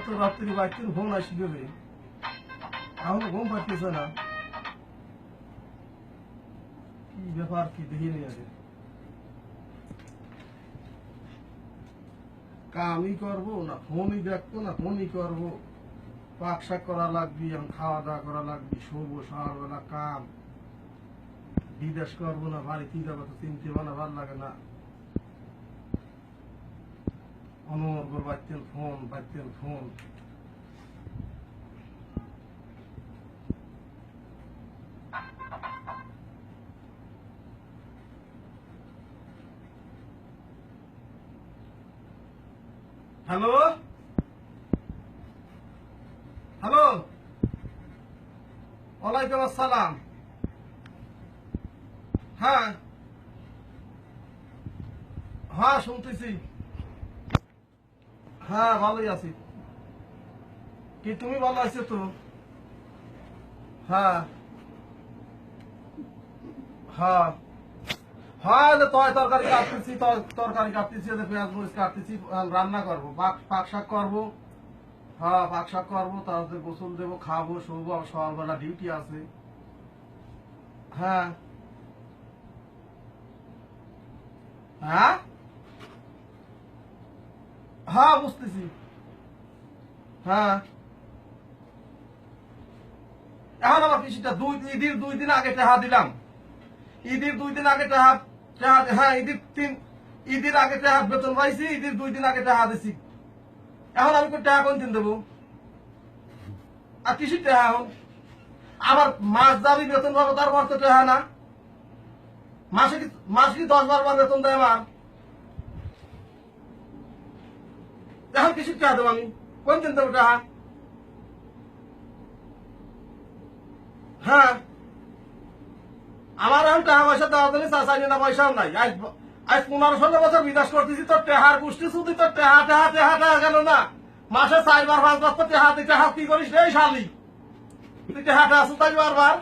এত রাত্রি বাইকের ফোন আসি দেবে এখন ঘুম পাচ্ছে না কি ব্যাপার কি দেখিনি আগে কামই করবো না ফোনই দেখবো না ফোনই করবো পাক শাক করা লাগবি এখন খাওয়া দাওয়া করা লাগবি শোবো সকালবেলা কাম বিদেশ করবো না বাড়িতে যাবো তো চিনতে না ভালো লাগে না অনর্গল বাচ্চেন ফোন হ্যালো হ্যালো ওয়ালাইকুম আসসালাম হ্যাঁ হ্যাঁ শুনতেছি হ্যাঁ ভালোই আছি কি তুমি ভালো আছো তো হ্যাঁ হ্যাঁ হ্যাঁ তরকারি কাটতেছি পেঁয়াজ মরিচ কাটতেছি রান্না করবো পাক শাক করবো হ্যাঁ পাক শাক করবো তারপরে গোসল দেবো খাবো শোবো সকালবেলা ডিউটি আছে হ্যাঁ হ্যাঁ হ্যাঁ বুঝতেছি হ্যাঁ এখন আমার কৃষিটা ঈদের 2 দিন আগে টাকা দিলাম ঈদের 2 দিন আগে টাকা হ্যাঁ ঈদের আগে টাকা বেতন পাইছি ঈদের 2 দিন আগে টাকা দিছি এখন আমি টাকা কোন দিন দেবো আর কৃষির টাকা এখন আবার মাস যাবি বেতন পাবো তারপর তো টাকা না মাসে কি 10-12 বার বেতন দেয় আমার এখন কৃষির টাকা দেবো আমি কোন দিন দেবো টাকা হ্যাঁ আমার এখন টাকা পয়সা দেওয়া দিলে চাই না পয়সাও নাই আজ 15-16 বছর বিদেশ করতেছি তোর টেহার পুষ্টি শুধু তোর টেহা গেল না মাসে 4-5 বার তো টেহা কি করিস রে শালি তুই টেহাটা আসু তাই বারবার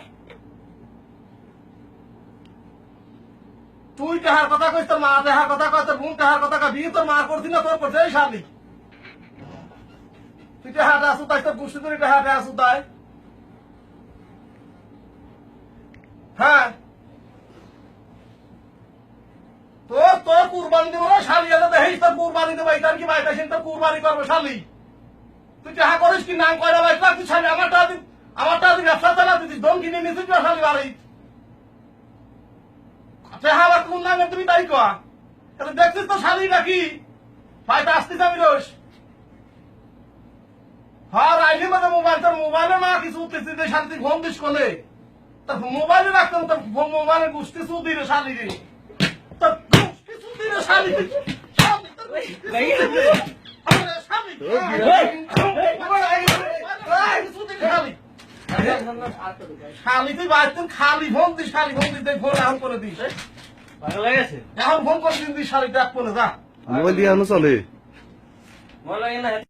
তুই টেহার কথা কইস তোর মা টেহার কথা কয় তোর বোন টেহার কথা কয় বিয়ে তোর মা করছি না তোর করছে এই শালি তুই টেহাটা আসু তাই তোর পুষ্টি করে টেহাটা আসু তাই হ্যাঁ তোর কুরবানি দেবো না শালি এলে দেখিস তোর কুরবানি দেবো এটার কি বাইক আসেন তোর কুরবানি করবো শালি তুই টাকা করিস কি নাম কয়রা বাইক তুই শালি আমারটা দিন ব্যবসা চালা দিতিস দম কিনে নিয়েছিস না শালি বাড়ি আবার কোন নামে তুমি তাই কয়া তাহলে দেখছিস তো শালি নাকি ভাইটা আসতে যাবি রোজ হ্যাঁ রাইলি মানে মোবাইলে না কিছু উঠতেছি যে শান্তি ফোন দিস কোনে তোর মোবাইলে রাখতাম তোর মোবাইলে গুষ্টি চুদি রে শালি রে তোর গুষ্টি চুদি রে শালি শালি তুই বাড়িতে খালি ফোন দিস ফোন এখন করে দিস এখন ফোন করে দিস শালি ডাক করে যা মোবাইল দিয়ে চলে